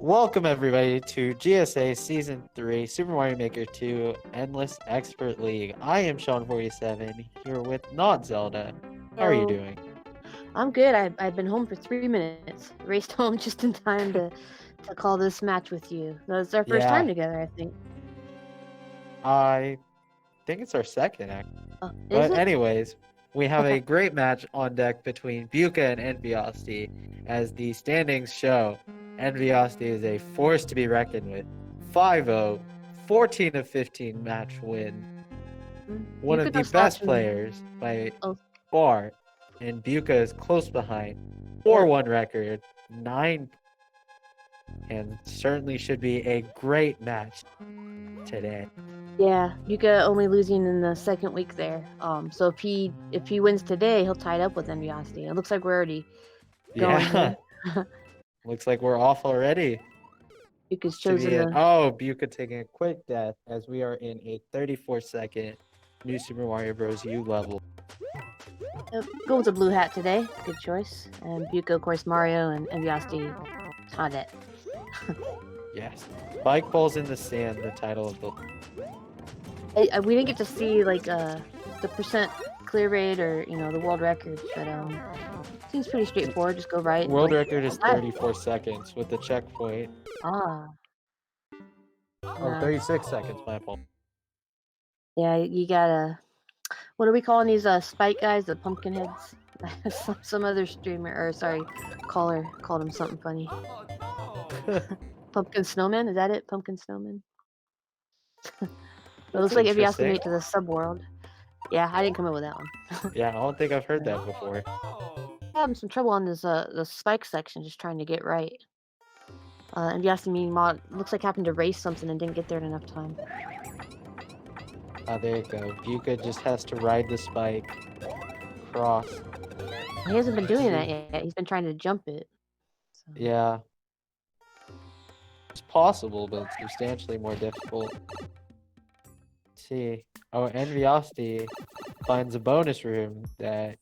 Welcome everybody to GSA Season 3 Super Mario Maker 2 Endless Expert League. I am Sean47 here with Not Zelda. How are you Hello. doing? I'm good. I've been home for 3 minutes. Raced home just in time to call this match with you. That's our first time Yeah, together, I think. I think it's our second actually. Oh, is But it? anyways, we have a great match on deck between Beuca and Enviosity. As the standings show, Enviosity is a force to be reckoned with. 5-0, 14 of 15 match win. One You of could the no best slouch in. players by Oh, far, and Beuca is close behind. yeah, 4-1 record, 9, and certainly should be a great match today. yeah. Yuka only losing in the second week there. So if he wins today, he'll tie it up with Enviosity. It looks like we're already going Yeah, here. looks like we're off already. Yuka's To be chosen it. the. Oh, Beuca taking a quick death as we are in a 34-second New Super Mario Bros. U level. Go with the blue hat today. Good choice. And Yuka, of course, Mario and Enviosity. Hot it. Yes. Bike balls in the sand, the title of the. We didn't get to see like the percent clear rate or the world record, but seems pretty straightforward. Just go right. World Like, record is 34 seconds with the checkpoint. ah, Oh, no. 36 seconds, my apologies. Yeah, you gotta. What are we calling these spike guys? The pumpkin heads. Some other streamer or sorry, caller called him something funny. Pumpkin snowman, is that it? Pumpkin snowman. It looks like if you asked to Interesting. make it to the subworld. Yeah, I didn't come up with that one. Yeah, I don't think I've heard that before. Having some trouble on this the spike section, just trying to get right. And you asked me, mod looks like happened to race something and didn't get there in enough time. Ah, there you go. Beuca just has to ride the spike. Cross. He hasn't been doing that yet. He's been trying to jump it. So. Yeah. It's possible, but it's substantially more difficult. Let's see. Oh, Enviosity finds a bonus room that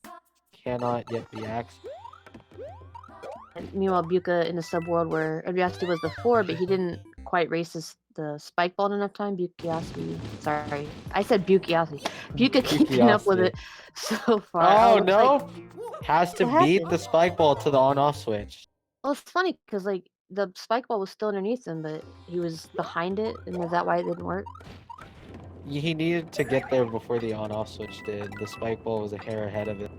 cannot yet be accessed. And meanwhile, Beuca in the subworld where Enviosity was before, but he didn't quite race the spike ball in enough time. Bukiosity. Sorry. I said Bukiosity. Beuca keeping up with it so far. Oh, Looks no! like, Has to what beat happened? the spike ball to the on-off switch. Well, it's funny because like the spike ball was still underneath him, but he was behind it, and is that why it didn't work? He needed to get there before the on-off switch did. The spike ball was a hair ahead of it.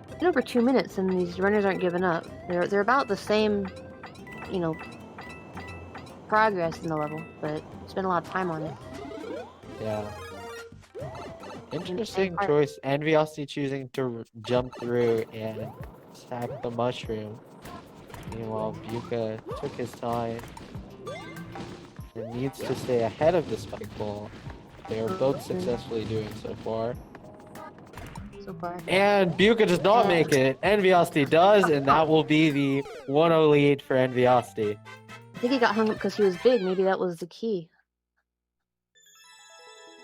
It's been over 2 minutes, and these runners aren't giving up. They're about the same, progress in the level, but spent a lot of time on it. Yeah. Interesting choice. Enviosity choosing to jump through and attack the mushroom. Meanwhile, Beuca took his time and needs to stay ahead of the spike ball. They are both successfully doing so far. And Beuca does not make it. Enviosity does, and that will be the 1-0 lead for Enviosity. I think he got hung up because he was big. Maybe that was the key.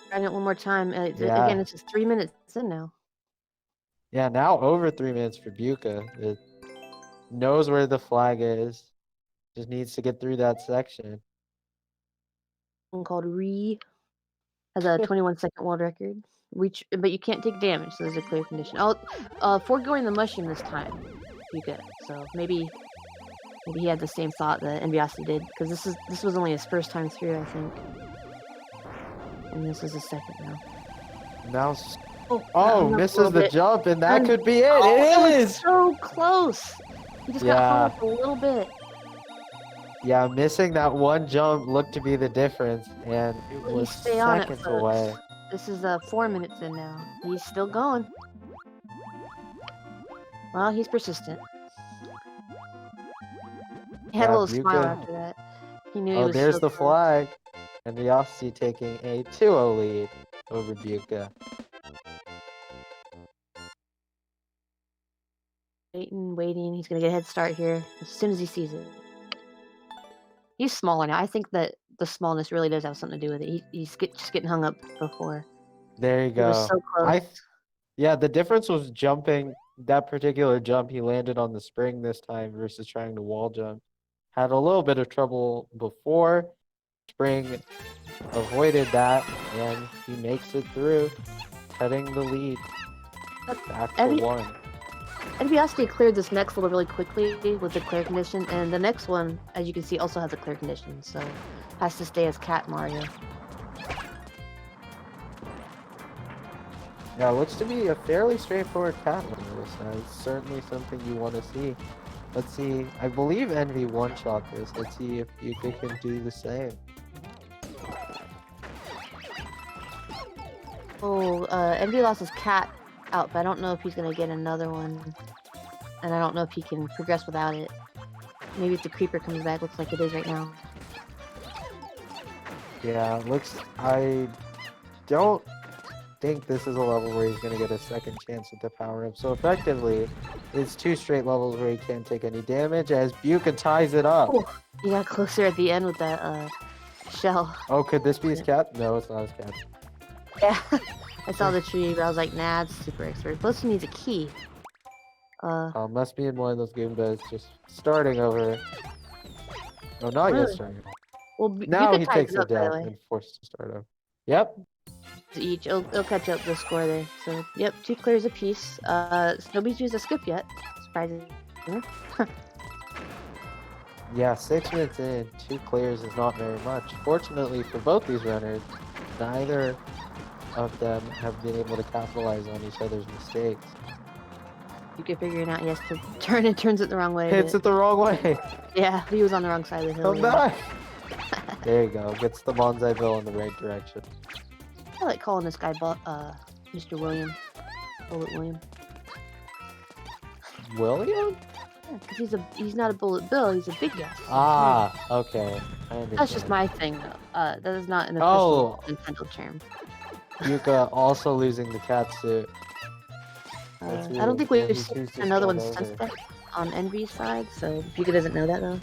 Trying it one more time. Again, it's just 3 minutes in now. Yeah, now over 3 minutes for Beuca. It knows where the flag is. Just needs to get through that section. One called has a 21-second world record. But you can't take damage, so there's a clear condition. Foregoing the mushroom this time, Beuca. So maybe he had the same thought that Enviosity did, because this was only his first time through, I think. And this is his second now. Oh, misses the jump, and that could be it. Oh, it it is! was so close! He just got hung up a little bit. Yeah, missing that one jump looked to be the difference, and it was seconds away. This is 4 minutes in now. He's still going. Well, he's persistent. He had a little smile after that. He knew he was there's so the close. flag. And Enviosity taking a 2-0 lead over Beuca. Waiting. He's gonna get a head start here as soon as he sees it. He's smaller now. I think that the smallness really does have something to do with it. He's just getting hung up before. There you go. He was so close. Yeah, the difference was jumping. That particular jump, he landed on the spring this time versus trying to wall jump. had a little bit of trouble before. Spring avoided that, and he makes it through, cutting the lead back to 1. Enviosity cleared this next level really quickly with the clear condition, and the next one, as you can see, also has a clear condition, so has to stay as Cat Mario. Yeah, looks to be a fairly straightforward cat level, so it's certainly something you want to see. Let's see, I believe Envy one-shot this. Let's see if Beuca can do the same. Oh, Envy lost his cat out, but I don't know if he's gonna get another one. And I don't know if he can progress without it. Maybe if the creeper comes back, looks like it is right now. Yeah, I don't think this is a level where he's going to get a second chance at the power-up. So effectively, it's 2 straight levels where he can't take any damage as Beuca ties it up. Oh, he got closer at the end with that shell. Oh, could this be his cat? No, it's not his cat. Yeah, I saw the tree, but I was like, nah, it's super expert. Plus he needs a key. Must be in one of those Goombas just starting over. Oh, not yet starting. Well, Now he takes it down and forced to start over. Yep. Each, it'll catch up the score there. So, yep, 2 clears apiece. Nobody's used a skip yet. Surprising. Yeah, 6 minutes in, 2 clears is not very much. Fortunately for both these runners, neither of them have been able to capitalize on each other's mistakes. You can figure it out. He has to turn and turns it the wrong way. Hits it the wrong way. Yeah, he was on the wrong side of the hill. Come back. There you go. Gets the bonsai bill in the right direction. I like calling this guy Mr. William. Bullet William. William? Yeah, because he's not a Bullet Bill, he's a big guy. Ah, okay. I understand. That's just my thing, though. That is not an official Nintendo term. Beuca also losing the cat suit. I don't think we've seen another one since then on Envy's side, so Beuca doesn't know that, though.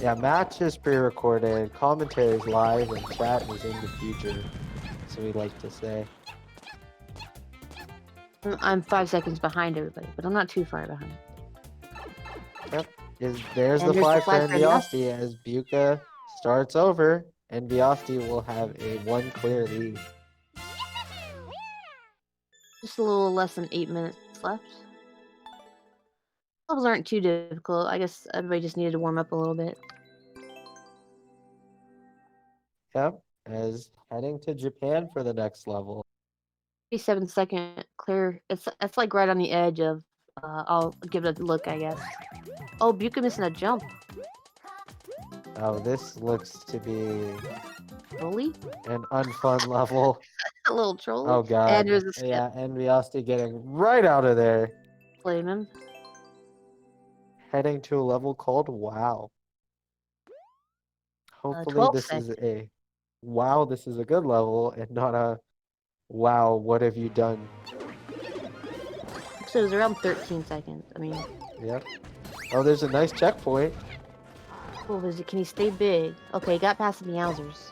Yeah, match is pre-recorded, commentators live, and chat is in the future. So we like to say. I'm 5 seconds behind everybody, but I'm not too far behind. Yep. There's the flag for Enviosity as Beuca starts over. Enviosity will have a 1 clear lead. Just a little less than 8 minutes left. Levels aren't too difficult. I guess everybody just needed to warm up a little bit. Yep, as heading to Japan for the next level. 37-second clear. It's like right on the edge of. I'll give it a look, I guess. Oh, Beuca missing a jump. Oh, this looks to be Trolly? an unfun level. A little troll. Oh god. And there's a skip. Yeah, Enviosity getting right out of there. Blame him. Heading to a level called WoW. Hopefully this seconds. is a wow, this is a good level and not a wow, what have you done? So it was around 13 seconds. I mean. Yep. Oh, there's a nice checkpoint. Oh, can he stay big? Okay, he got past the Meowsers.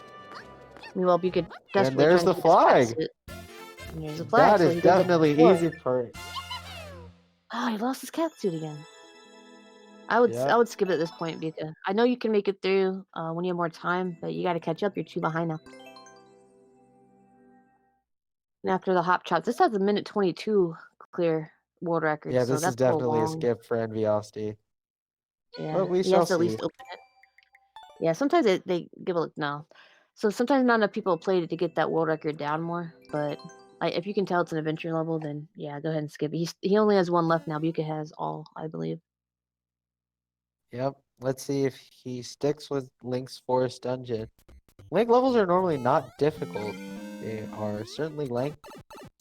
Meanwhile, Beuca desperately. And there's the flag. And there's the flag. That is definitely easy for. Oh, he lost his cat suit again. I would skip it at this point, Beuca. I know you can make it through when you have more time, but you got to catch up. You're 2 behind now. And after the hop chop, this has a minute 22 clear world record. Yeah, so this that's is definitely a skip for Enviosity. Yeah, but we you shall have to at see. least open it. Yeah, sometimes they give a no. So sometimes not enough people played it to get that world record down more. But if you can tell it's an adventure level, then yeah, go ahead and skip it. He only has 1 left now. Beuca has all, I believe. Yep. Let's see if he sticks with Link's Forest Dungeon. Link levels are normally not difficult. They are certainly lengthy.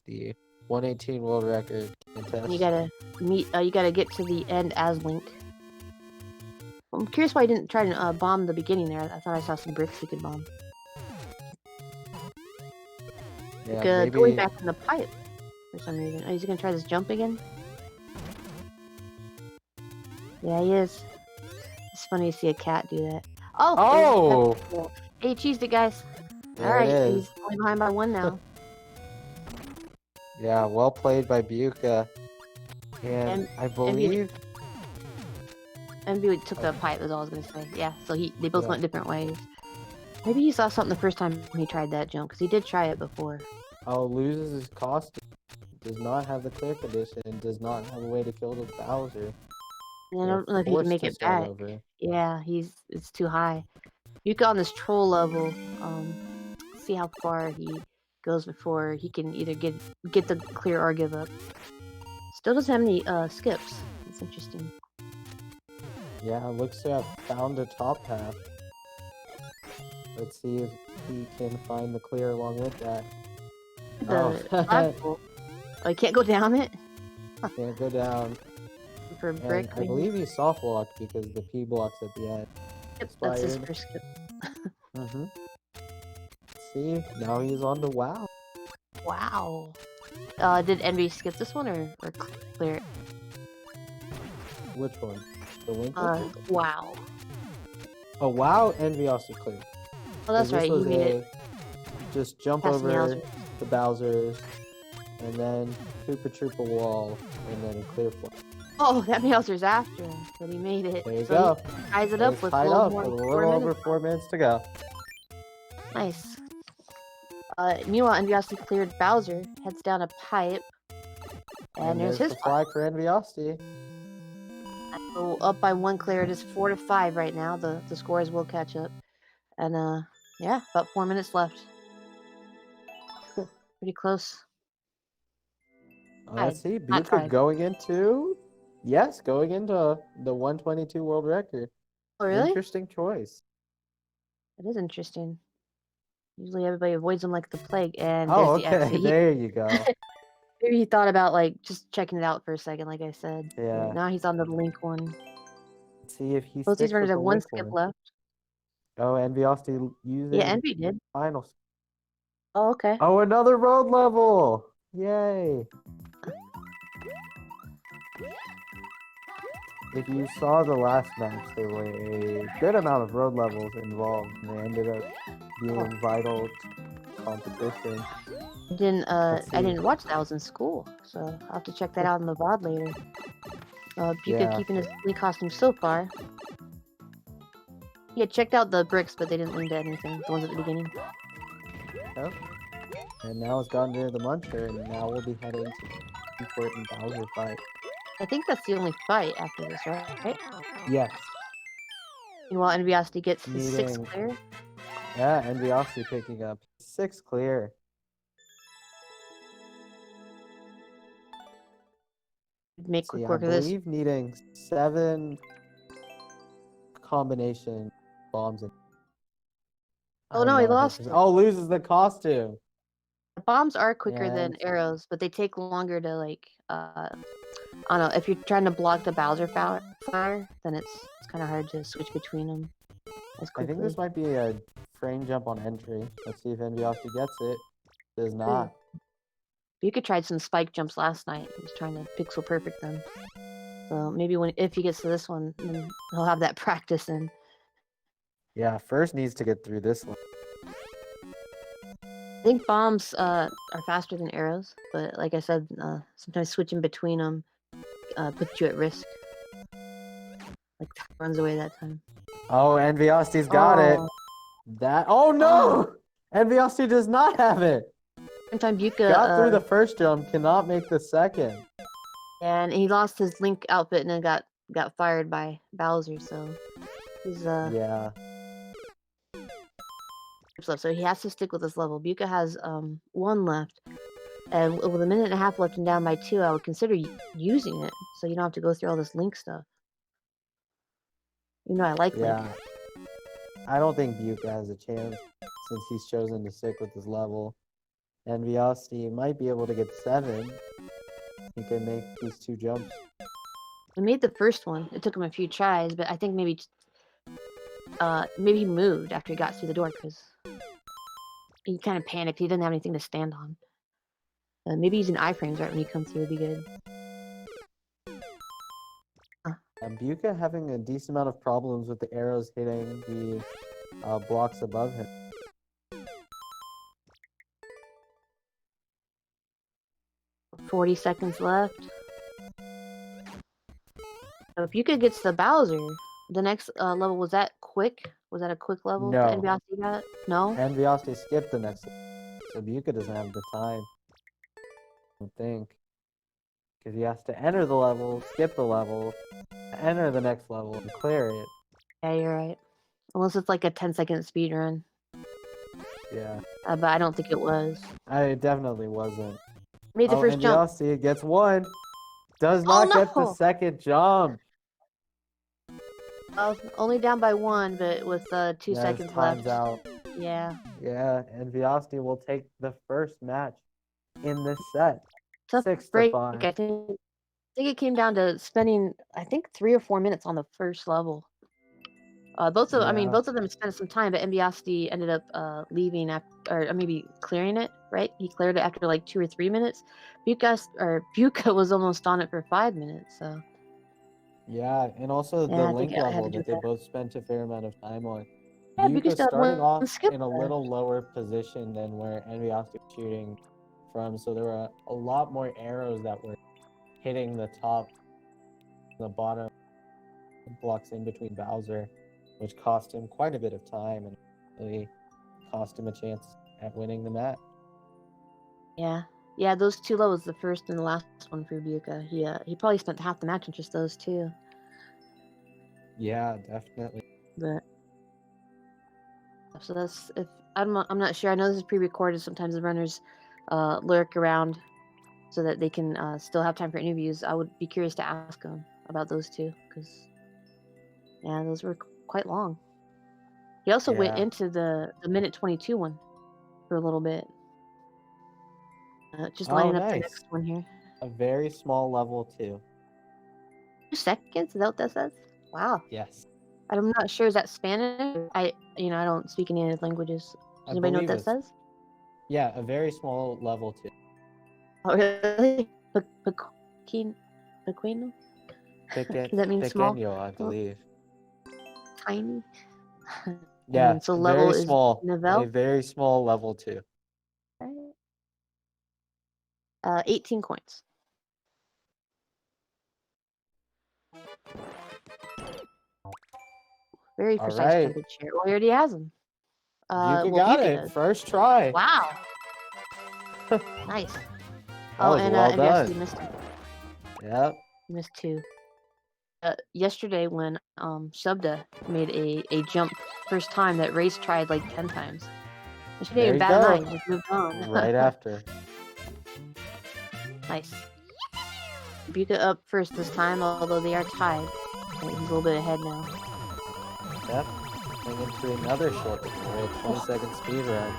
The 118 world record contest. You gotta you gotta get to the end as Link. I'm curious why he didn't try to bomb the beginning there. I thought I saw some bricks he could bomb. Yeah, maybe... Going back in the pipe for some reason. Oh, is he gonna try this jump again? Yeah, he is. It's funny to see a cat do that. Oh! Oh! Hey, cheesed it, guys. Alright, he's only behind by 1 now. Yeah, well played by Beuca. And I Envy, believe Envy took oh, the pipe. Is all I was gonna say. Yeah. So they both yeah. went different ways. Maybe he saw something the first time he tried that jump, because he did try it before. Oh, loses his costume. Does not have the clear condition. And does not have a way to kill the Bowser. And I They're don't know if he can forced make to it start back. over. Yeah, it's too high. You go on this troll level, see how far he goes before he can either get the clear or give up. Still doesn't have any skips. It's interesting. Yeah, looks to have found a top path. Let's see if he can find the clear along with that. The Oh, flagpole. Oh, you can't go down it can't go down. for a brick. And I believe he soft blocked because the P blocks at the end Yep, that's his expired. first skip. Mm-hmm. See, now he's on to WoW. Wow. Did Envy skip this one or clear it? Which one? The link? Wow. Oh, WoW Enviosity cleared. Oh, that's right. He made it Just jump past over Meowser. the Bowsers, and then Koopa Troopa wall, and then a clear flag. Oh, that Meowser's after him, but he made it. There you So go. he ties it up It's with a tied little up more with a than little 4 over minutes. 4 minutes to go. Nice. Meanwhile, Enviosity cleared Bowser, heads down a pipe, and there's his the flag for Enviosity. So up by 1 clear, it is 4-5 right now. The scores will catch up. And yeah, about 4 minutes left. Pretty close. Let's see, Not Beuca tied. going into the 122 world record. Oh, really? Interesting choice. It is interesting. Usually everybody avoids them like the plague, and Oh, there's the okay, exit. there you go. Maybe he thought about like just checking it out for a second, like I said. Yeah. But now he's on the link one. Let's see if he Both these sticks runners with have the one link skip one. left. Oh, Enviosity using Yeah, Envy did. finals. Oh, okay. Oh, another road level! Yay! If you saw the last match, there were a good amount of road levels involved, and they ended up being vital competition. I didn't watch that. I was in school, so I'll have to check that out in the VOD later. Beuca Yeah. keeping his Link costume so far. Yeah, checked out the bricks, but they didn't link to anything. The ones at the beginning. Yep. And now it's gotten rid of the Muncher, and now we'll be heading to the important Bowser fight. I think that's the only fight after this, right? Yes. Meanwhile, Enviosity gets his 6th Needing- clear. Yeah, Enviosity picking up 6 clear. Make See, quick I work of this. believe needing 7 combination bombs. Oh no, he lost. Oh, loses the costume. Bombs are quicker than And- arrows, but they take longer to like I don't know, if you're trying to block the Bowser fire, then it's kind of hard to switch between them as I quickly. think this might be a frame jump on entry. Let's see if Enviosity gets it. Does not. Beuca tried some spike jumps last night. He was trying to pixel perfect them. So maybe if he gets to this one, then he'll have that practice in. Yeah, first needs to get through this one. I think bombs are faster than arrows, but like I said, sometimes switching between them puts you at risk. Like runs away that time. Oh, Enviosity's got it. Oh no! Enviosity does not have it. Sometime Beuca Got through the first jump, cannot make the second. and he lost his Link outfit and then got fired by Bowser, so he's Yeah. left. So he has to stick with this level. Beuca has 1 left. And with a minute and a half left and down by 2, I would consider using it, so you don't have to go through all this Link stuff. You know I like Link. Yeah. I don't think Beuca has a chance since he's chosen to stick with this level. Enviosity might be able to get 7. He can make these 2 jumps. He made the first one. It took him a few tries, but I think maybe he moved after he got through the door because he kind of panicked. He didn't have anything to stand on. Maybe using iframes right when he comes through would be good. Beuca having a decent amount of problems with the arrows hitting the blocks above him. .40 seconds left. If Beuca gets the Bowser, the next level, was that quick? Was that a quick level that No. Enviosity got? No? Enviosity skipped the next level. So Beuca doesn't have the time, I don't think. Because he has to enter the level, skip the level, enter the next level, and clear it. Yeah, you're right. Unless it's like a 10-second speed run. Yeah. But I don't think it was. It definitely wasn't. Made the first jump. Enviosity gets one. Does Oh, not get the no! second jump. Only down by 1, but with 2 Yeah, seconds time's left. out. Yeah. Yeah, Enviosity will take the first match in this set. Tough 6 to break. 5. I think it came down to spending, I think, 3 or 4 minutes on the first level. Both of them spent some time, but Enviosity ended up leaving after, or maybe clearing it. Right? He cleared it after like 2 or 3 minutes. Beuca was almost on it for 5 minutes. So Yeah, and also yeah, the I think link I had level to do that they that. both spent a fair amount of time on. Yeah, Beuca Beuca still had starting one off skip in a little lower position than where Enviosity was shooting from, so there were a lot more arrows that were hitting the top, the bottom blocks in between Bowser, which cost him quite a bit of time and really cost him a chance at winning the match. Yeah, those 2 levels, the first and the last one for Beuca. He probably spent half the match on just those 2. Yeah, definitely. But so that's if I'm not sure. I know this is pre-recorded. Sometimes the runners lurk around so that they can still have time for interviews. I would be curious to ask them about those 2 because yeah, those were quite long. He also went Yeah. into the minute 22 one for a little bit. Just lining up the Nice. next one here. A very small level too. 2 seconds? Is that what that says? Wow. Yes. I'm not sure. Is that Spanish? I don't speak any other languages. Does I anybody know what believe that it's says? Yeah, a very small level too. Oh, really? Pequeno? Does that mean small? Pequeño, I believe. Tiny? Yeah, So level very is small. A Nivel? very small level too. Right. 18 coins. Very All precise right. jumping chair. Well, he already has them. Beuca got Beuca it. does. First try. Wow. Nice. That was And well Enviosity done. missed him. Yep. Missed 2. Yesterday when Shubda made a jump first time that Race tried like 10 times. And she didn't There even you bat an eye, go. just moved on. Right after. Nice. Beuca up first this time, although they are tied. He's a little bit ahead now. Yep. Going into another short for a 20-second speed run.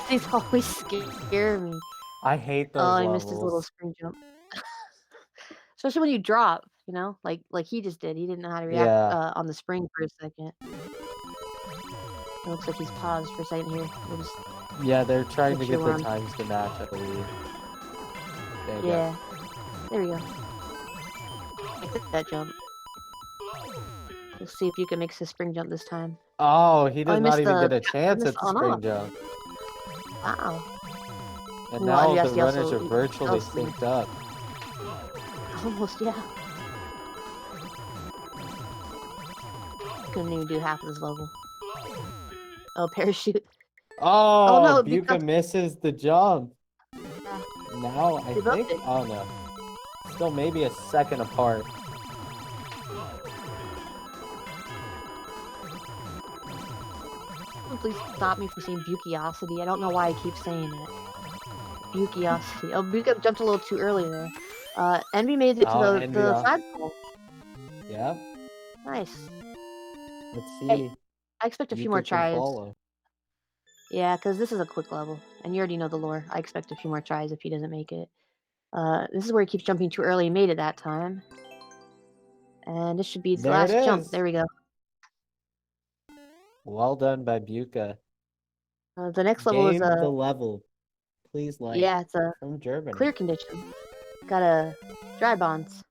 These always scare me. I hate those Oh, he levels. missed his little spring jump. Especially when you drop, like he just did. He didn't know how to react on the spring for a second. It looks like he's paused for a second here. Yeah, they're trying to get the their times to match, I believe. There you go. There we go. Make that jump. We'll see if you can make his spring jump this time. Oh, he does he not missed even the- get a chance at missed the on spring off. jump. Wow. And Well, now the Enviosity runners also- are virtually also- synced up. Almost, yeah. Couldn't even do half of this level. Oh, parachute. Oh, no, Beuca misses the jump. Yeah. Now, I They both think, did. oh no. Still maybe a second apart. Please stop me from saying Beuciosity. I don't know why I keep saying it. Beuciosity. Oh, Beuca jumped a little too early there. Envy made it to the Enviosity. flagpole. Yep. Nice. Let's see. Hey, I expect a few Beuca more can tries. follow. Yeah, because this is a quick level, and you already know the lore. I expect a few more tries if he doesn't make it. This is where he keeps jumping too early. He made it that time. And this should be the There it last jump. is. There we go. Well done by Beuca. The next level is the level. Please like. yeah, it's a From Germany. clear condition. Got a dry bonds.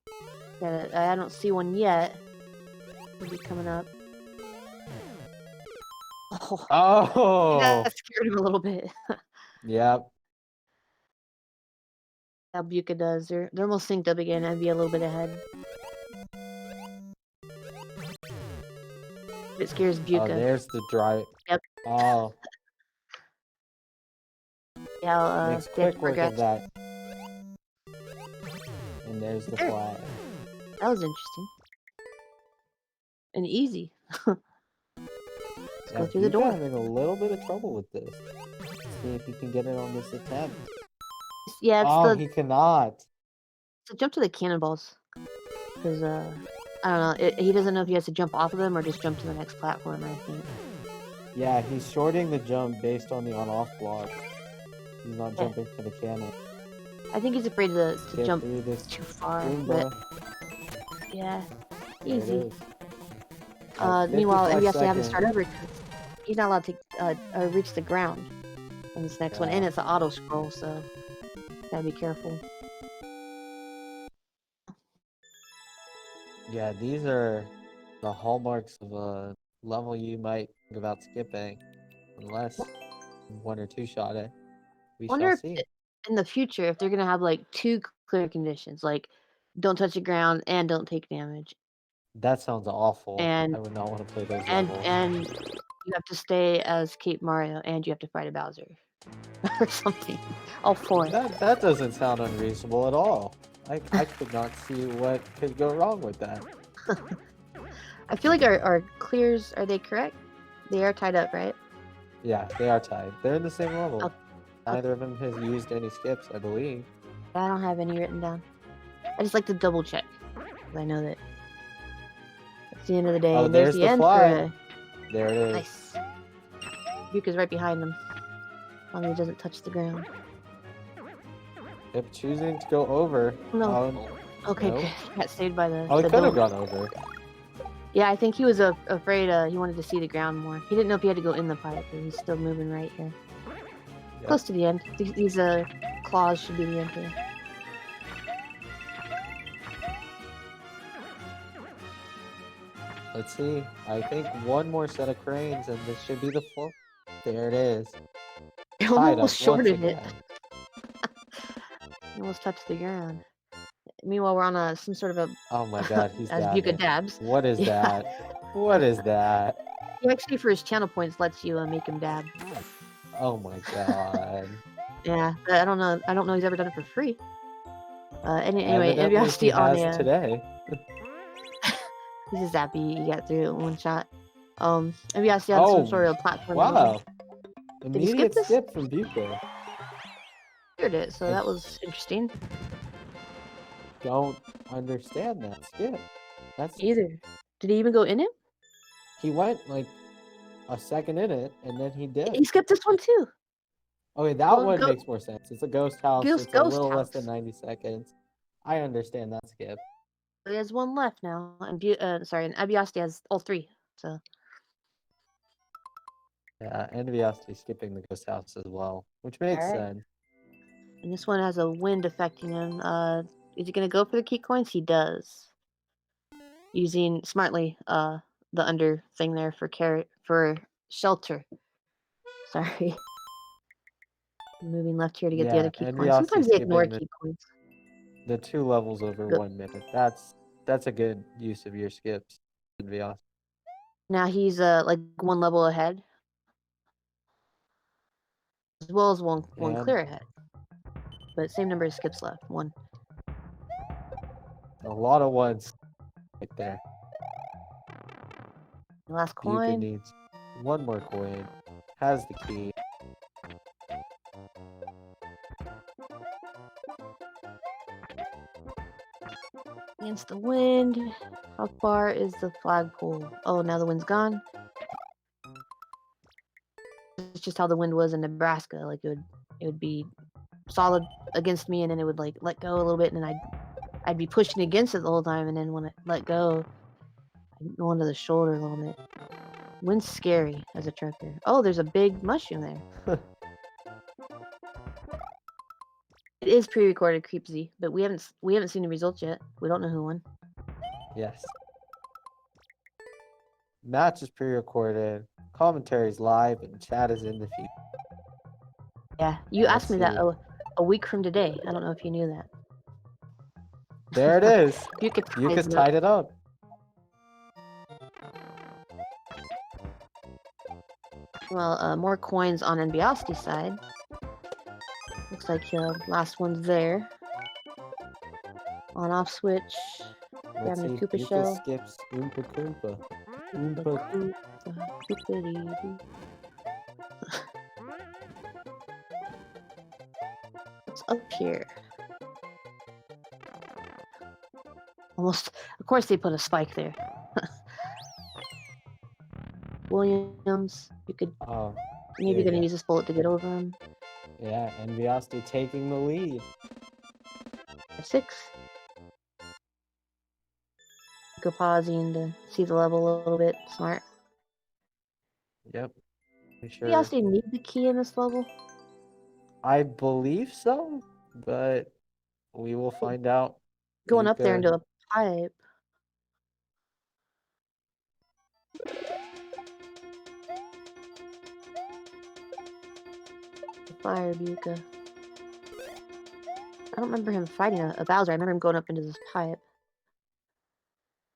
I don't see one yet. Will be coming up. Oh. That scared him a little bit. Yep. How Beuca does. They're almost synced up again. I'd be a little bit ahead. It scares Oh, Beuca. there's the drive. Yep. Oh, Yeah, makes they have to quick work of progress. that. And there's the There. flag. That was interesting. And easy. Let's go Yeah, through the Beuca door. having a little bit of trouble with this. See if he can get it on this attempt. Yeah, it's Oh, the he cannot. to jump to the cannonballs. Because, I don't know. He doesn't know if he has to jump off of them or just jump to the next platform, I think. Yeah, he's shorting the jump based on the on-off block. He's not Yeah. jumping for the cannon. I think he's afraid to Get jump through this too far. Goomba. But, yeah, There it easy. is. Meanwhile, 55 Enviosity having to seconds. start over. He's not allowed to reach the ground on this next one. And it's an auto scroll, so gotta be careful. Yeah, these are the hallmarks of a level you might think about skipping, unless one or two shot it. We Wonder shall if see. in the future if they're gonna have like 2 clear conditions, like don't touch the ground and don't take damage, That sounds awful. and I would not want to play those and levels. and you have to stay as Cape Mario, and you have to fight a Bowser or something. All 4. That doesn't sound unreasonable at all. I could not see what could go wrong with that. I feel like our clears, are they correct? They are tied up, right? Yeah, they are tied. They're in the same level. Oh, Neither of them has used any skips, I believe. I don't have any written down. I just like to double check. 'Cause I know that it's the end of the day. Oh, And there's there's the the end flag. for There it is. nice. Beuca's right behind them. As long as he doesn't touch the ground. Yep, choosing to go over. No. Okay, no. good. Got saved by the. Oh, he the could have dome. gone over. Yeah, I think he was afraid. He wanted to see the ground more. He didn't know if he had to go in the pipe, but he's still moving right here. Yep. Close to the end. These claws should be the end here. Let's see. I think one more set of cranes and this should be the full. There it is. He Tied up almost shorted it. again. He almost touched the ground. Meanwhile, we're on some sort of a. Oh my god, he's as dabbing. Beuca dabs. What is Yeah. that? What is that? He actually, for his channel points, lets you make him dab. Oh my god. Yeah, but I don't know. I don't know he's ever done it for free. Anyway, Evidently Enviosity he on has a. today. He's a zappy. He got through it in one shot. Enviosity on some sort of platform. Wow. Did he skip Immediate this? skip from Beuca. Cleared it, so that was interesting. Don't understand that skip. That's Either. Did he even go in it? he went like a second in it and then he did. He skipped this one too. Okay, that Well, one makes more sense. It's a ghost house. Ghost It's a little less house. than 90 seconds. I understand that skip. He has one left now, and and Enviosity has all 3. So Yeah, Enviosity skipping the ghost house as well, which makes sense. and this one has a wind affecting him. Is he gonna go for the key coins? He does. Using smartly the under thing there for shelter. Sorry. Moving left here to get the other key coins. Sometimes they ignore key coins. The 2 levels over 1 minute. That's a good use of your skips, Enviosity. Now he's like 1 level ahead. As well as one clear ahead. But same number of skips left. 1. A lot of ones right there. Last Beuca coin. needs 1 more coin. Has the key. Against the wind. How far is the flagpole? Oh, now the wind's gone. It's just how the wind was in Nebraska. Like it would be solid against me, and then it would like let go a little bit, and then I'd be pushing against it the whole time, and then when it let go, I'd go onto the shoulder a little bit. Wind's scary as a trucker. Oh, there's a big mushroom there. It is pre-recorded, Creepsy, but we haven't seen the results yet. We don't know who won. Yes. Match is pre-recorded. Commentaries live, and chat is in the feed. Yeah, you asked me that a week from today. I don't know if you knew that. There it is. Beuca Beuca's tied it up. Well, more coins on Enviosity side. Looks like last one's there. On off switch. Let's Grabbing a see if Koopa Beuca shell. skips Oompa Koompa. Oompa. Koopa-dee-doo. What's up here? Almost. Of course, they put a spike there. Williams, you could Oh, maybe there gonna you use this bullet to get over him. go. Yeah, Enviosity taking the lead. 6. Go pausing to see the level a little bit. Smart. Yep. I'm Do sure. you also need the key in this level? I believe so, but we will find out. Going up there Beuca. into a pipe. Fire Beuca. I don't remember him fighting a Bowser. I remember him going up into this pipe.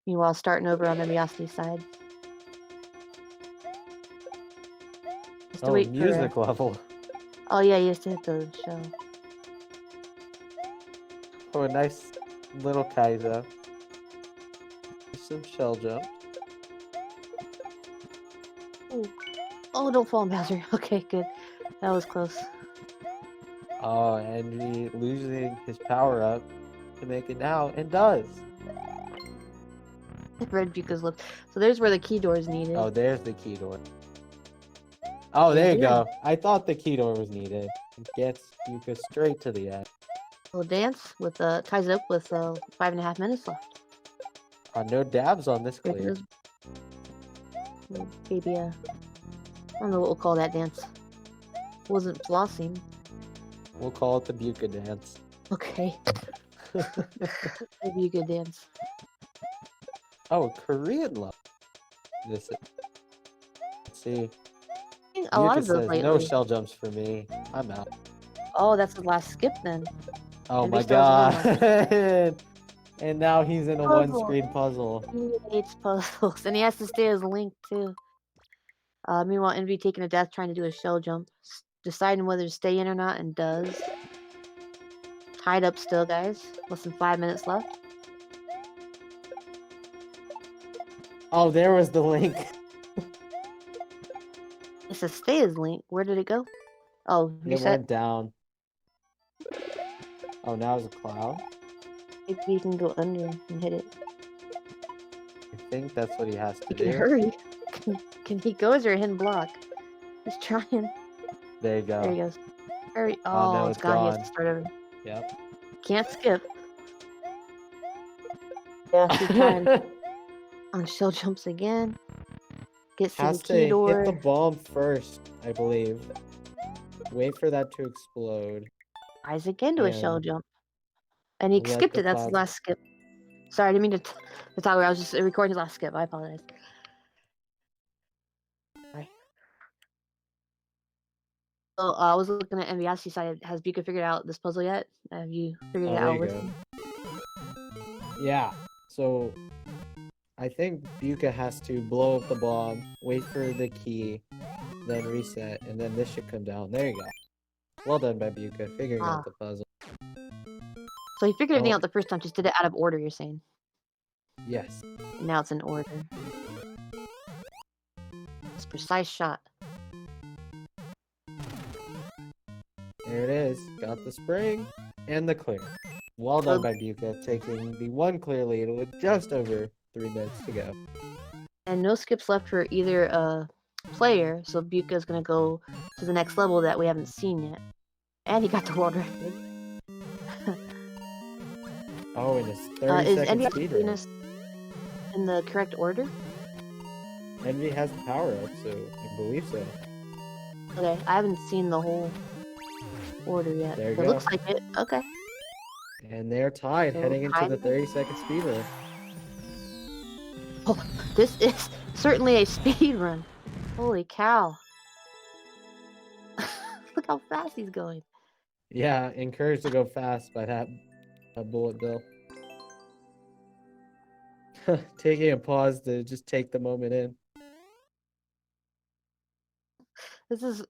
Meanwhile, starting over on Enviosity's side. Just to Oh, wait music for. level. Oh yeah, he has to hit the shell. Oh, a nice little Kaiser. Some shell jump. Ooh. Oh, don't fall, Bowser. Okay, good. That was close. Oh, and losing his power up to make it now, and does. Red Beuca's lips. So there's where the key door is needed. Oh, there's the key door. Oh, there you go. I thought the key door was needed. It gets Beuca straight to the end. Little dance with ties it up with 5.5 minutes left. No dabs on this Breaking clear. those- little baby, I don't know what we'll call that dance. Wasn't flossing. We'll call it the Beuca dance. Okay. Maybe a good dance. Oh, Korean love. This. Let's see. A lot Beuca of those says lately. no shell jumps for me. I'm out. Oh, that's the last skip then. Oh And my he still has one god. And now he's in a Puzzle. one-screen puzzle. He hates puzzles, and he has to stay as Link too. Meanwhile, Envy taking a death, trying to do a shell jump, deciding whether to stay in or not, and does. Tied up still, guys. Less than 5 minutes left. Oh, there was the link. It says stay as Link. Where did it go? Oh, It reset. went down. Oh, now it's a cloud. Maybe he can go under and hit it. I think that's what he has to He do. can hurry. Can he go? Is there a hidden block? He's trying. There you go. There he goes. Hurry. Oh, no, it's it's gone. He has gone. to start over. Yep. Can't skip. Yeah, he time on shell jumps again. Gets to Has the key to door. hit the bomb first, I believe. Wait for that to explode. Tries again to a shell And jump. And he let skipped the it. That's his plasma- last skip. Sorry, I didn't mean to talk about. I was just recording his last skip. I apologize. Sorry. So I was looking at Enviosity side. Has Beuca figured out this puzzle yet? Have you figured it there out you with go. him? Yeah. So I think Beuca has to blow up the bomb, wait for the key, then reset, and then this should come down. There you go. Well done by Beuca, figuring out the puzzle. So he figured everything Oh. out the first time, just did it out of order, you're saying? Yes. And now it's in order. It's a precise shot. There it is. Got the spring and the clear. Well done by Beuca, taking the one clear lead with just over 3 minutes to go. And no skips left for either player, so Beuca's gonna go to the next level that we haven't seen yet. And he got the world record. Oh, and it's 30-second is speedrun. in the correct order? Envy has the power up, so I believe so. Okay, I haven't seen the whole order yet. There you It go. looks like it. Okay. And they're tied, So heading into tied the again? 30-second speedrun. Oh, this is certainly a speed run. Holy cow. Look how fast he's going. Yeah, encouraged to go fast by that bullet bill. Taking a pause to just take the moment in. This is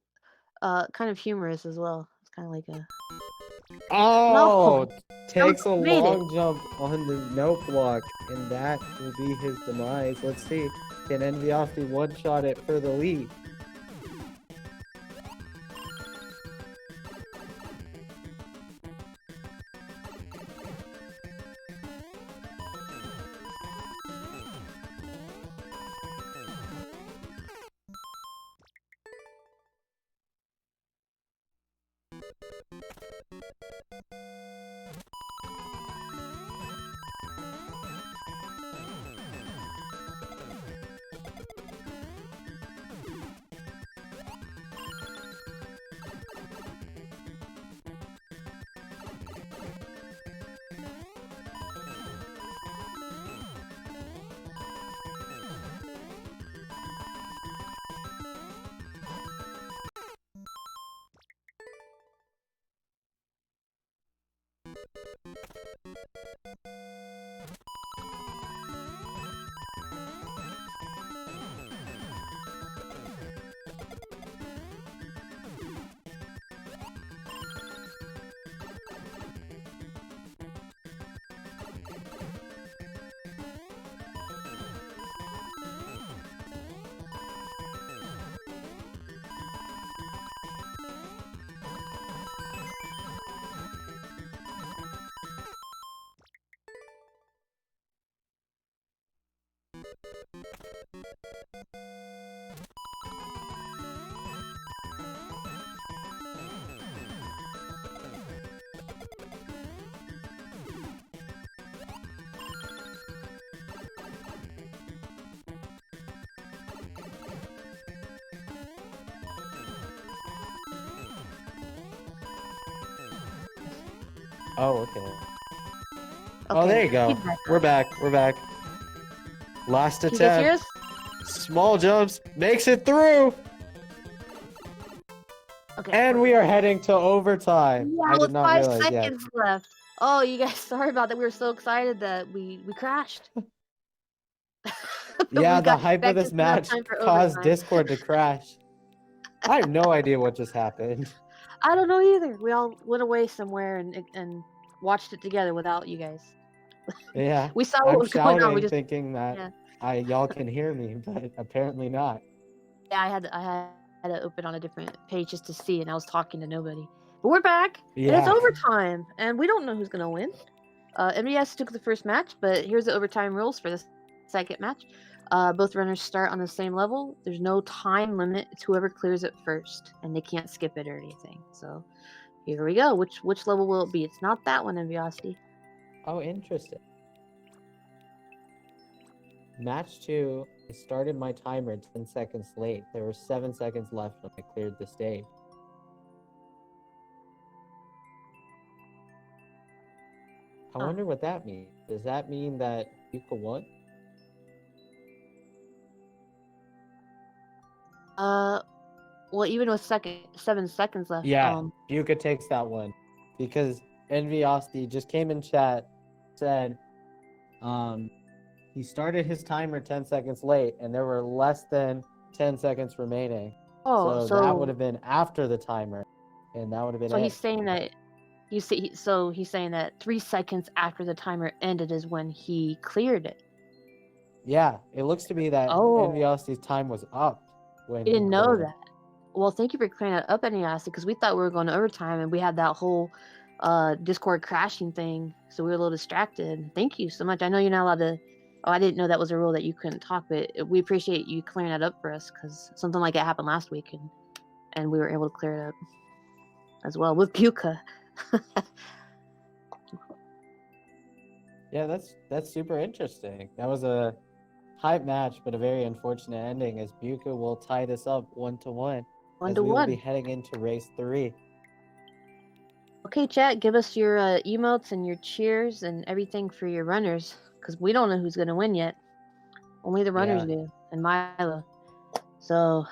kind of humorous as well. It's kind of like a no. Oh, No, takes a you made it. long jump on the note block, and that will be his demise. Let's see. Can Enviosity one-shot it for the lead? Oh, okay. Oh, there you go. Feedback. We're back. We're back. Last Can you guys hear attempt. us? Small jumps. Makes it through. Okay. And we are heading to overtime. Yeah, I did with not 5 realize yet. seconds left. Oh, you guys, sorry about that. We were so excited that we crashed. Yeah, We the got hype back of this just enough match time for caused overtime. Discord to crash. I have no idea what just happened. I don't know either. We all went away somewhere and watched it together without you guys. Yeah, We saw what I'm was going on. We shouting just thinking that yeah. y'all can hear me, but apparently not. Yeah, I had to open on a different page just to see, and I was talking to nobody. But we're back, and it's Yeah. overtime, and we don't know who's gonna win. MBS took the first match, but here's the overtime rules for the second match. Both runners start on the same level. There's no time limit. It's whoever clears it first, and they can't skip it or anything. So here we go. Which level will it be? It's not that one, Enviosity. Oh, interesting. Match 2, I started my timer 10 seconds late. There were 7 seconds left when I cleared the stage. I wonder what that means. Does that mean that Beuca won? Well, even with 7 seconds left, Yeah, Beuca takes that one. Because Enviosity just came in chat, said, he started his timer 10 seconds late, and there were less than 10 seconds remaining. So that would have been after the timer, and that would have been so it. he's saying that he's saying that 3 seconds after the timer ended is when he cleared it. Yeah, it looks to be that Oh. Enviosity's time was up when I he didn't know cleared it. that. Well, thank you for clearing that up, Enviosity, because we thought we were going to overtime, and we had that whole Discord crashing thing, so we were a little distracted. Thank you so much. I know you're not allowed to. Oh, I didn't know that was a rule that you couldn't talk, but we appreciate you clearing that up for us because something like that happened last week, and we were able to clear it up as well with Beuca. Yeah, that's super interesting. That was a hype match, but a very unfortunate ending as Beuca will tie this up 1-1. As we will be 1-1. heading into race 3. Okay, chat, give us your emotes and your cheers and everything for your runners, because we don't know who's going to win yet. Only the runners do, and Milo. So,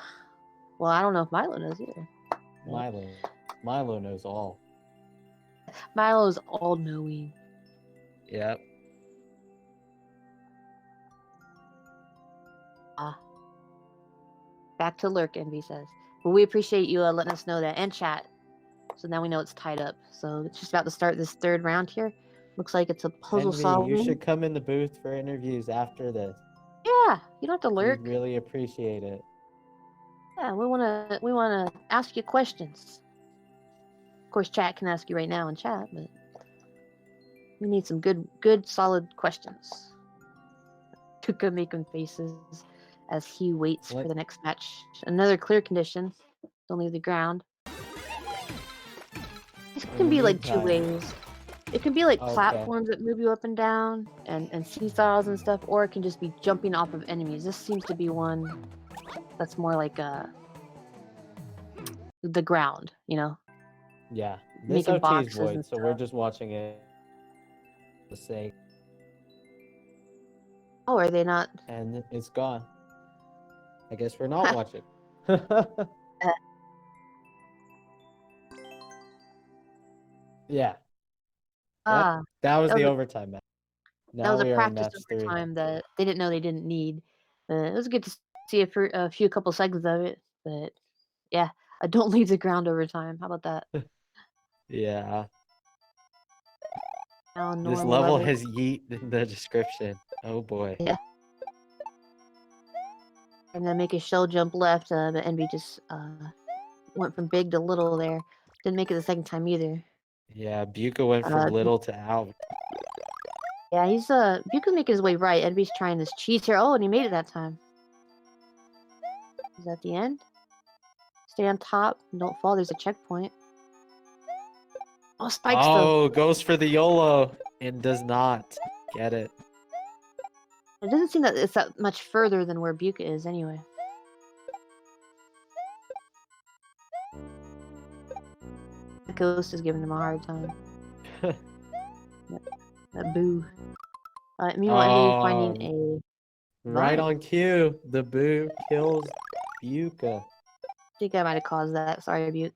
well, I don't know if Milo knows either. Milo knows all. Milo's all-knowing. Yep. Back to lurk, Envy says. Well, we appreciate you letting us know that, and chat. So now we know it's tied up. So it's just about to start this third round here. Looks like it's a puzzle Envy, solving. you should come in the booth for interviews after this. Yeah, you don't have to lurk. We'd really appreciate it. Yeah, we wanna ask you questions. Of course, chat can ask you right now in chat, but we need some good, solid questions. Beuca making faces as he waits for the next match. Another clear condition. Don't leave the ground. This can be like two ways. It can be like platforms that move you up and down, and seesaws and stuff, or it can just be jumping off of enemies. This seems to be one that's more like the ground, you know? Yeah. This Making OT is boxes void, and so we're just watching it for the sake. Oh, are they not? And it's gone. I guess we're not watching. Yeah. Ah, Yep. That was the overtime match. that Now was a we are in practice match 3. overtime that they didn't know they didn't need. It was good to see a couple seconds of it, but yeah, don't leave the ground overtime. How about that? Yeah. Now This normal level has yeet in the description. Oh boy. Yeah. And then make a shell jump left, but Envy just went from big to little there. Didn't make it the second time either. Yeah, Beuca went from little to out. Yeah, he's Beuca's making his way right. Envy's trying this cheese here. Oh, and he made it that time. Is that the end? Stay on top. Don't fall. There's a checkpoint. Oh, spikes though. Goes for the YOLO and does not get it. It doesn't seem that it's that much further than where Beuca is anyway. The ghost is giving him a hard time. that boo. Meanwhile, Envy finding a right on cue. The boo kills Beuca. I think I might have caused that. Sorry, Beuca.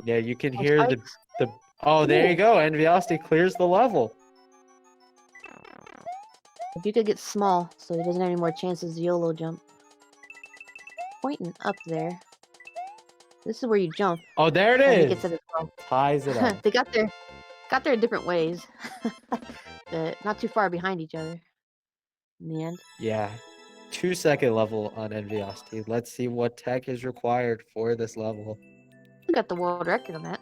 Yeah, you can hear the oh, there you go. Enviosity clears the level. Beuca gets small, so he doesn't have any more chances to YOLO jump. Pointing up there. This is where you jump. Oh, there it is. He gets it as well. Ties it up. They got there in different ways. But not too far behind each other. In the end. Yeah. 2-second level on Enviosity. Let's see what tech is required for this level. We got the world record on that.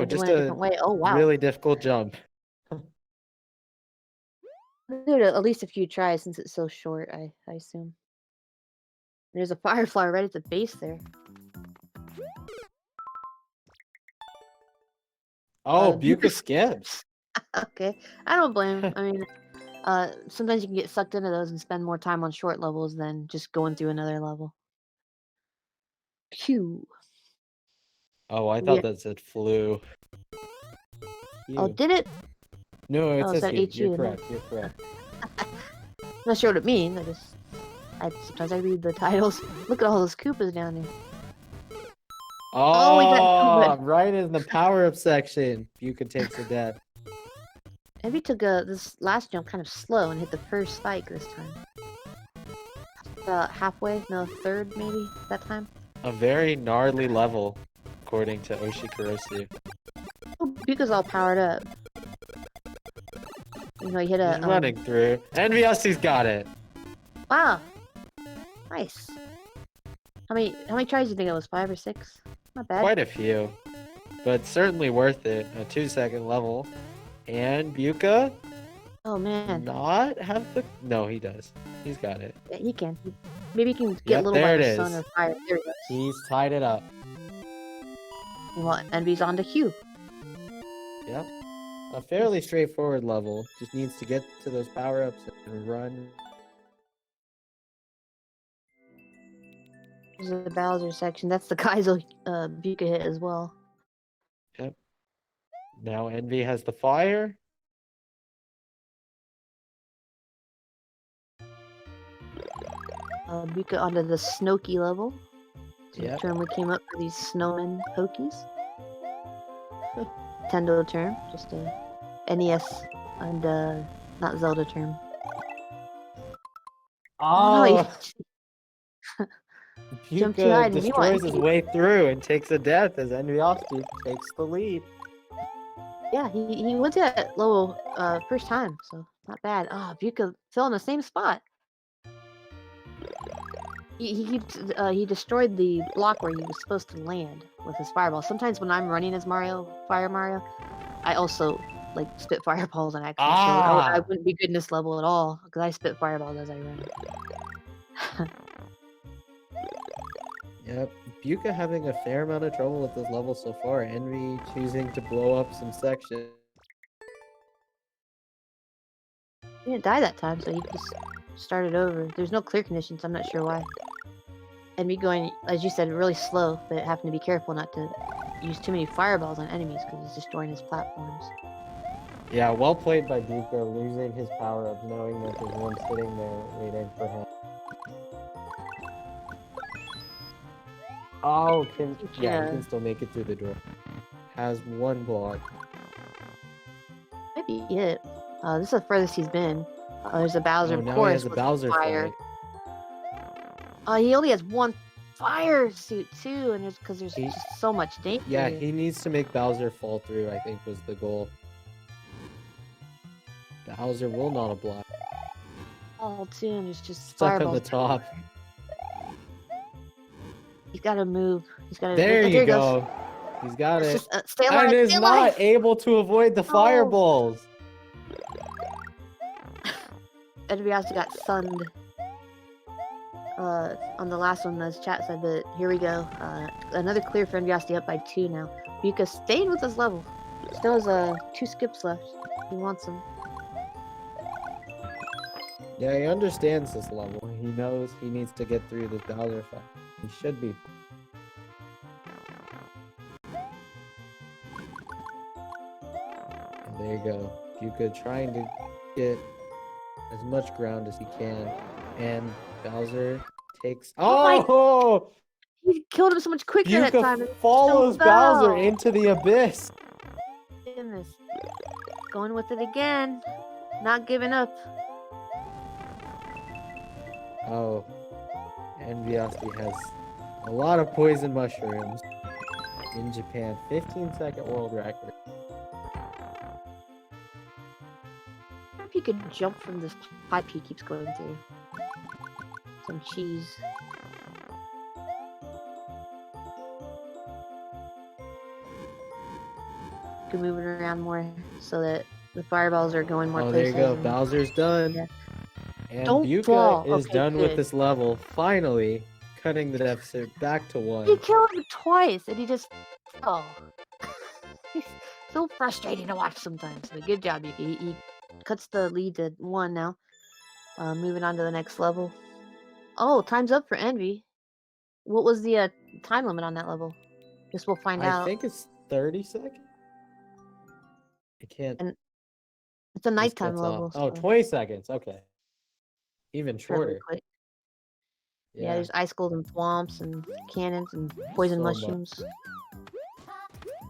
Just a different way. Oh wow. Really difficult jump. Do it at least a few tries since it's so short, I assume. There's a firefly right at the base there. Oh, Beuca skips. Okay. I don't blame him. I mean, sometimes you can get sucked into those and spend more time on short levels than just going through another level. Phew. Oh, I thought that said flew. Oh, did it? No, it says said HU. HU. You're correct. You're correct. I'm not sure what it means. Sometimes I read the titles. Look at all those Koopas down there. Oh, right in the power-up section. Beuca takes a death. Envy took this last jump kind of slow and hit the first spike this time. About halfway, no, third maybe that time. A very gnarly level, according to Oshikurosu. Oh, Beuca's all powered up. You know, he hit a. He's running through. Enviosity's got it. Wow. Nice. How many tries do you think it was? 5 or 6? Not bad. Quite a few, but certainly worth it. A 2-second level, and Beuca. Oh man. Not have the. No, he does. He's got it. Yeah, he can. Maybe he can get a little by the sun or fire. There he goes. He's tied it up. Well, Envy's on to Q. Yep. A fairly straightforward level. Just needs to get to those power-ups and run. There's the Bowser section. That's the Kaizo Beuca hit as well. Yep. Now Envy has the fire. Beuca onto the Snowky level. Yeah. Term we came up for these snowman pokies. Nintendo term, just a NES and not Zelda term. Oh, Jump too high Beuca and meanwhile, destroys his way through and takes a death as Enviosity takes the lead. yeah, he went to that level first time, so not bad. Ah, Beuca fell in the same spot. He destroyed the block where he was supposed to land with his fireball. Sometimes when I'm running as Fire Mario, I also like spit fireballs on accident. So I Ah! wouldn't be good in this level at all because I spit fireballs as I run. Yep, Beuca having a fair amount of trouble with this level so far. Envy choosing to blow up some sections. He didn't die that time, so he just started over. There's no clear conditions. I'm not sure why. And me going, as you said, really slow, but having to be careful not to use too many fireballs on enemies because he's destroying his platforms. Yeah, well played by Beuca, losing his power up, knowing that there's one sitting there waiting for him. Oh, yeah, he can still make it through the door. Has one block. Might be it. This is the furthest he's been. There's a Bowser, Oh, of now he course, has a with Bowser fire. fight. He only has one fire suit too, and there's just so much danger. Yeah, here. he needs to make Bowser fall through, I think was the goal. Bowser will not oblige. All too, and there's just Stuck fireballs. on the top. He's got to move. He's got to. There you go. Goes. He's got it. Just, stay alive. And is stay not alive. able to avoid the fireballs. Enviosity got sunned. On the last one, as chat said, but here we go. Another clear for Enviosity, up by 2 now. Beuca stayed with this level. Still has 2 skips left. He wants them. Yeah, he understands this level. He knows he needs to get through this Bowser fight. He should be. And there you go. Beuca trying to get as much ground as he can. And Bowser takes... Oh! He killed him so much quicker that time. Beuca follows Bowser into the abyss. Goodness. Going with it again. Not giving up. Oh. Enviosity has a lot of poison mushrooms in Japan. 15-second world record. I wonder if he could jump from this pipe he keeps going through. Some cheese. Could move it around more so that the fireballs are going more places. Oh, there you go. Bowser's done. Yeah. And Don't Beuca fall. is done with this level, finally cutting the deficit back to 1. He killed him twice, and he just fell. He's so frustrating to watch sometimes. But good job, Beuca. He cuts the lead to 1 now. Moving on to the next level. Oh, time's up for Envy. What was the time limit on that level? Guess we'll find out. I think it's 30 seconds. I can't. And it's a nighttime level. Oh, 20 seconds. Okay. Even shorter. Yeah, there's icicles and swamps and cannons and poison mushrooms.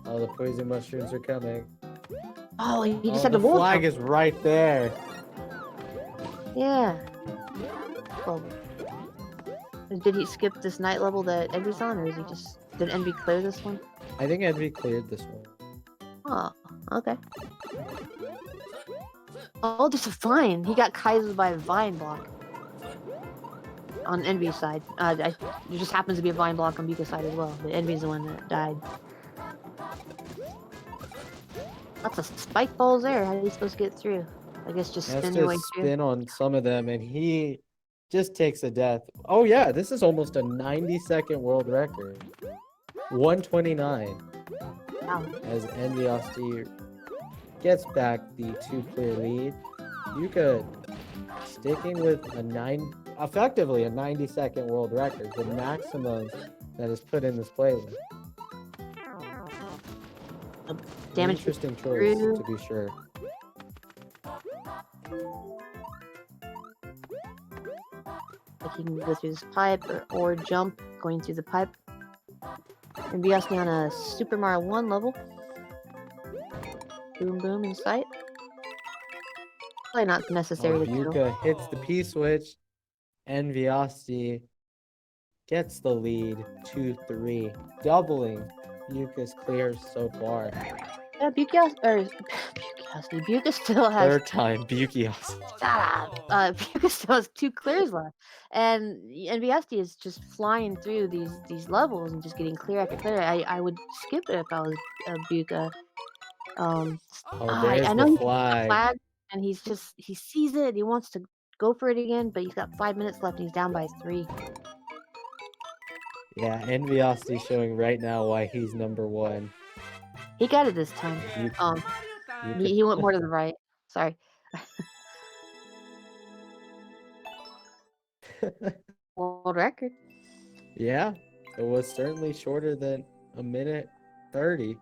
Oh, the poison mushrooms are coming. Oh, he just had to the wall flag jump. is right there. Yeah. Well, did he skip this night level that Envy's on, or is he just... Did Envy clear this one? I think Envy cleared this one. Oh, okay. Oh, there's a vine. He got Kaiser by a vine block. On Envy's side. There just happens to be a vine block on Beuca's side as well, but Envy's the one that died. Lots of spike balls there. How are you supposed to get through? I guess just spin your way through. Spin on some of them, and he just takes a death. Oh yeah, this is almost a 90-second world record. 129. Wow. As Enviosity gets back the 2-clear lead. Beuca sticking with effectively a 90-second world record, the maximum that is put in this playlist. Damage. Interesting choice, to be sure. Like he can go through this pipe or jump going through the pipe. And Enviosity on a Super Mario 1 level. Boom boom in sight. Probably not necessary to kill. Beuca hits the P switch. Enviosity gets the lead 2-3, doubling Beuca's clears so far. Yeah, Beuca still has. Third time, Bukios. Shut up. Beuca still has 2 clears left, and Enviosity is just flying through these levels and just getting clear after clear. I would skip it if I was Beuca. Oh, I there's know the he can get the flag. flag, and he sees it. He wants to go for it again, but he's got 5 minutes left, and he's down by 3. Yeah, Enviosity showing right now why he's number 1. He got it this time. You, you could, He went more to the right. Sorry. World record. yeah, it was certainly shorter than a minute 30.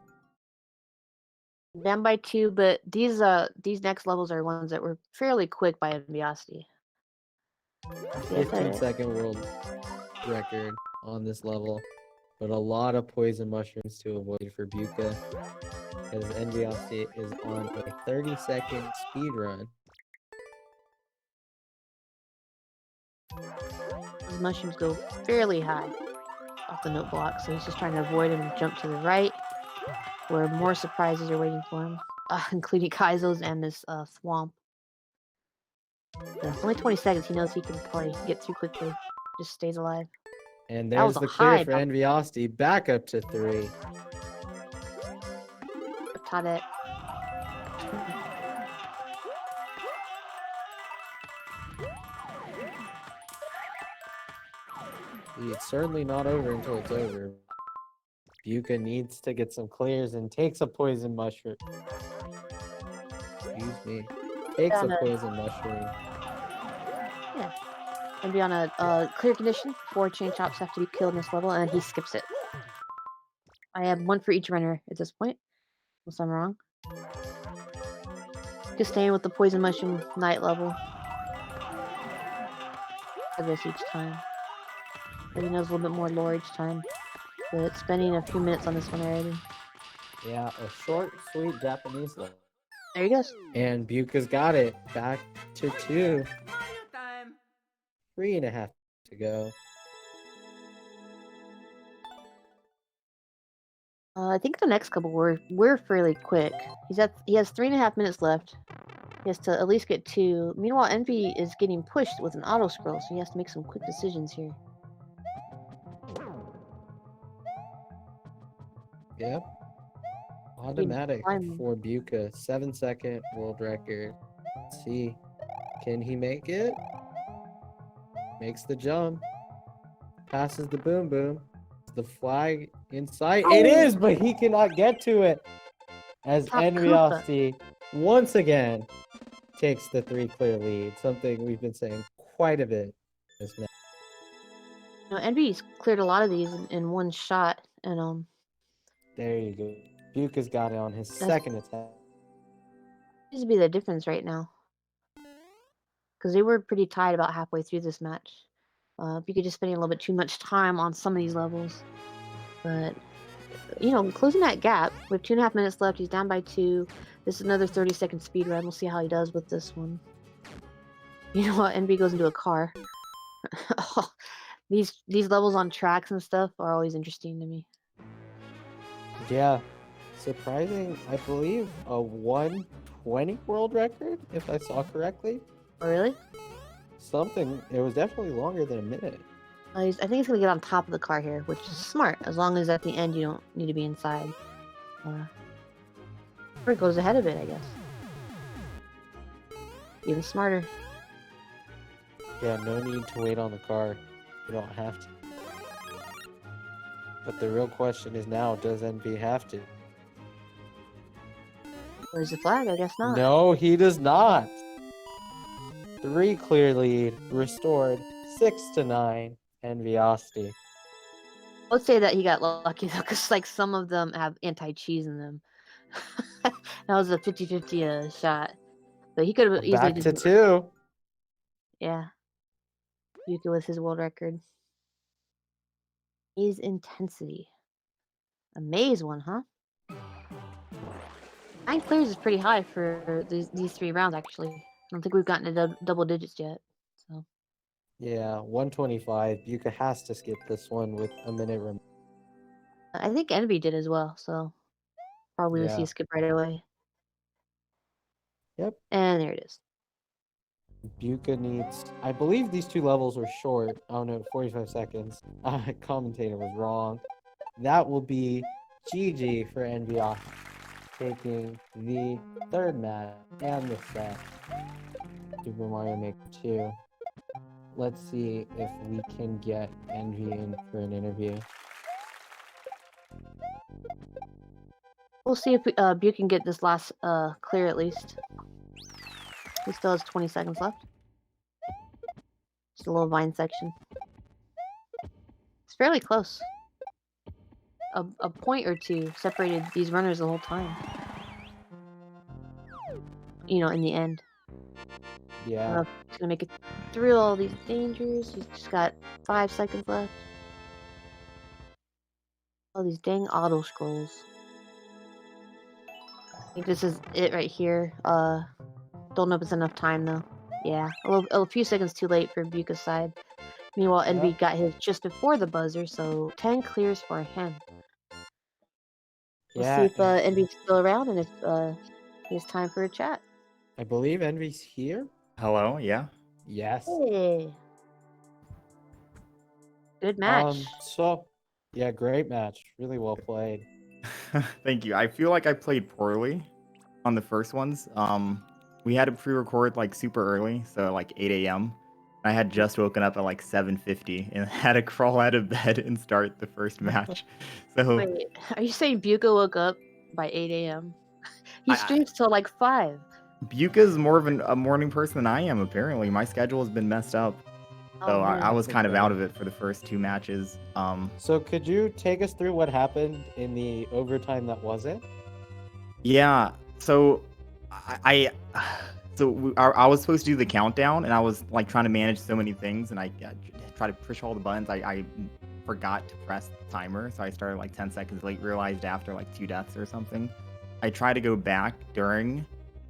Down by 2, but these next levels are ones that were fairly quick by Enviosity. 15-second world record on this level, but a lot of poison mushrooms to avoid for Beuca, as Enviosity is on a 30-second speed run. Those mushrooms go fairly high off the note block, so he's just trying to avoid them and jump to the right, where more surprises are waiting for him, including Kaizo's and this swamp. It's only 20 seconds. He knows he can probably get through quickly. Just stays alive. And That there's was a the clear high for back. Enviosity, back up to 3. Tadet. It's certainly not over until it's over. Beuca needs to get some clears and takes a poison mushroom. Excuse me. Takes a poison mushroom. Yeah. And be on a clear condition. 4 chain chops have to be killed in this level, and he skips it. I have 1 for each runner at this point, unless I'm wrong. Just staying with the poison mushroom night level. For this each time. But he knows a little bit more lore each time. But spending a few minutes on this one already. Yeah, a short, sweet Japanese level. There he goes. And Beuca's got it. Back to 2. 3.5 to go. I think the next couple we're fairly quick. He has 3.5 minutes left. He has to at least get 2. Meanwhile, Envy is getting pushed with an auto scroll, so he has to make some quick decisions here. Yep. Automatic for Beuca. 7-second world record. Let's see. Can he make it? Makes the jump. Passes the boom boom. The flag in sight. It is, but he cannot get to it. As Enviosity once again takes the 3 clear lead. Something we've been saying quite a bit this match. Envy's cleared a lot of these in one shot, and there you go. Beuca's got it on his second attack. Seems to be the difference right now, because they were pretty tight about halfway through this match. Beuca just spending a little bit too much time on some of these levels, but closing that gap. We have 2.5 minutes left. He's down by 2. This is another 30-second speed run. We'll see how he does with this one. You know what? Envy goes into a car. These levels on tracks and stuff are always interesting to me. Yeah, surprising. I believe a 1:20 world record, if I saw correctly. Oh, really? Something. It was definitely longer than a minute. I think he's gonna get on top of the car here, which is smart, as long as at the end you don't need to be inside. Or it goes ahead of it, I guess. Even smarter. Yeah, no need to wait on the car. You don't have to. But the real question is now, does NB have to? Where's the flag? I guess not. No, he does not. 3 clear lead, restored, 6-9, Enviosity. Let's say that he got lucky though, because some of them have anti-cheese in them. That was a 50-50 shot, but he could have easily back to 2. Yeah, Beuca with his world record. Maze intensity. A maze one, huh? 9 clears is pretty high for these 3 rounds, actually. I don't think we've gotten to double digits yet. So Yeah, 125. Beuca has to skip this one with a minute remaining. I think Envy did as well, so probably we'll see Yeah. a skip right away. Yep. And there it is. Beuca needs. I believe these two levels were short. Oh no, 45 seconds. Commentator was wrong. That will be GG for Enviosity, taking the third match and the set. Super Mario Maker 2. Let's see if we can get Envy in for an interview. We'll see if Buke can get this last clear at least. He still has 20 seconds left. Just a little vine section. It's fairly close. A point or two separated these runners the whole time. You know, in the end. I don't know Yeah. if he's gonna make it through all these dangers. He's just got 5 seconds left. All these dang auto scrolls. I think this is it right here. Don't know if it's enough time though. Yeah, a few seconds too late for Beuca's side. Meanwhile, Envy Yep. got his just before the buzzer, so 10 clears for him. We'll see Yeah. if Envy's still around and if he has time for a chat. I believe Envy's here. Hello, yeah. Yes. Hey. Good match. So yeah, great match. Really well played. Thank you. I feel like I played poorly on the first ones. We had to pre-record like super early, so like 8 a.m. I had just woken up at like 7:50 and had to crawl out of bed and start the first match. So Wait, are you saying Beuca woke up by 8 a.m.? He streams till like 5. Beuca's more of a morning person than I am, apparently. My schedule has been messed up. So I was kind of out of it for the first 2 matches. So could you take us through what happened in the overtime that wasn't? Yeah. So I was supposed to do the countdown, and I was like trying to manage so many things, and I tried to push all the buttons. I forgot to press the timer, so I started like 10 seconds late. Realized after like 2 deaths or something. I tried to go back during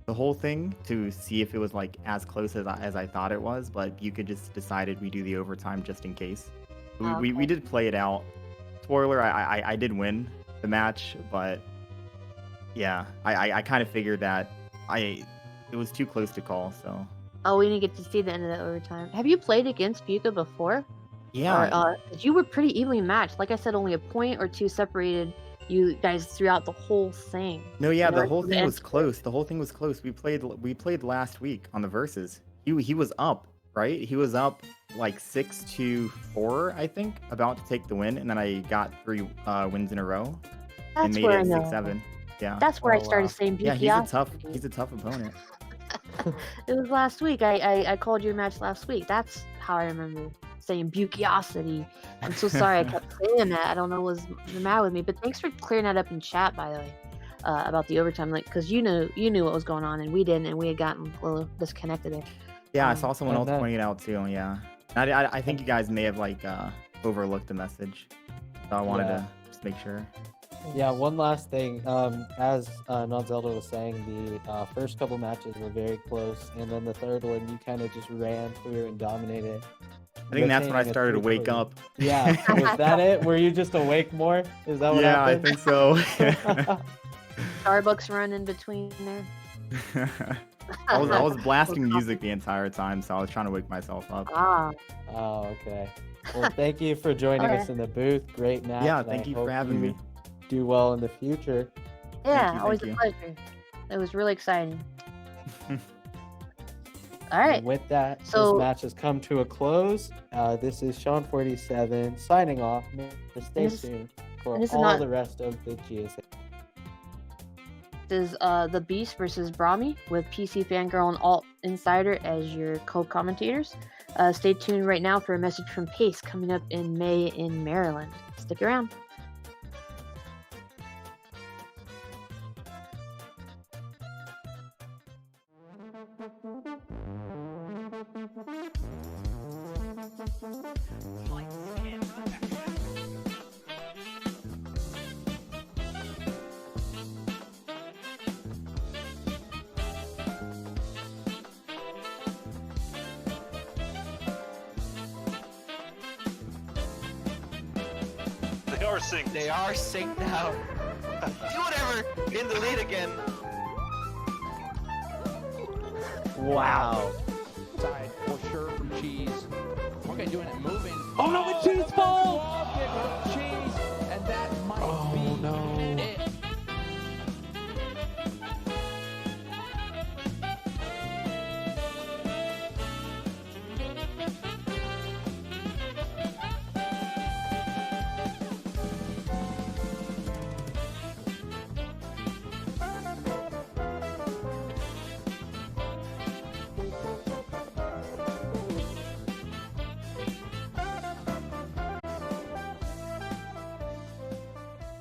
the whole thing to see if it was like as close as I thought it was, but you could just decided we do the overtime just in case. We did play it out. Spoiler, I did win the match, but yeah, I kind of figured that it was too close to call, so. Oh, we didn't get to see the end of that overtime. Have you played against Beuca before? Yeah. Or, you were pretty evenly matched. Like I said, only a point or two separated you guys throughout the whole thing. No, yeah, You know, the whole the thing end was close. The whole thing was close. We played last week on the verses. He was up, right? He was up like 6-4, I think, about to take the win, and then I got 3 wins in a row and That's made where I it know. 6-7. Yeah. That's where I Oh, started wow. saying Yeah, Beuca. he's a tough opponent. It was last week. I called your match last week. That's how I remember saying Beuciosity. I'm so sorry I kept saying that. I don't know what was the matter with me. But thanks for clearing that up in chat, by the way, about the overtime, like because you knew what was going on and we didn't, and we had gotten a little disconnected there. Yeah, I saw someone and else pointing it out too. Yeah, I think you guys may have like overlooked the message, so I wanted to just make sure. Yeah, one last thing. As Not Zelda was saying, the first couple matches were very close, and then the third one you kind of just ran through and dominated. I think that's when I retaining a started to wake 3-40. up. Yeah, was that it? Were you just awake more? Is that what Yeah, I happened? think so. Starbucks run in between there. I was blasting music the entire time, so I was trying to wake myself up. Ah, Oh, okay. Well, thank you for joining us in the booth. Great match. Yeah, and thank I you for hope having you me. Do well in the future. yeah, you, always thank a you. pleasure. It was really exciting. All right. And with that, So- this match has come to a close. This is Sean47 signing off. Stay this- tuned for and this is all not- the rest of the GSA. This is the Beast versus Brahmi with PC Fangirl and Alt Insider as your co-commentators. Stay tuned right now for a message from Pace coming up in May in Maryland. Stick around. synced. They are synced now. Do whatever. In the lead again. Wow. Side for sure from Cheese. Okay, doing it moving. Oh no, the Cheese falls!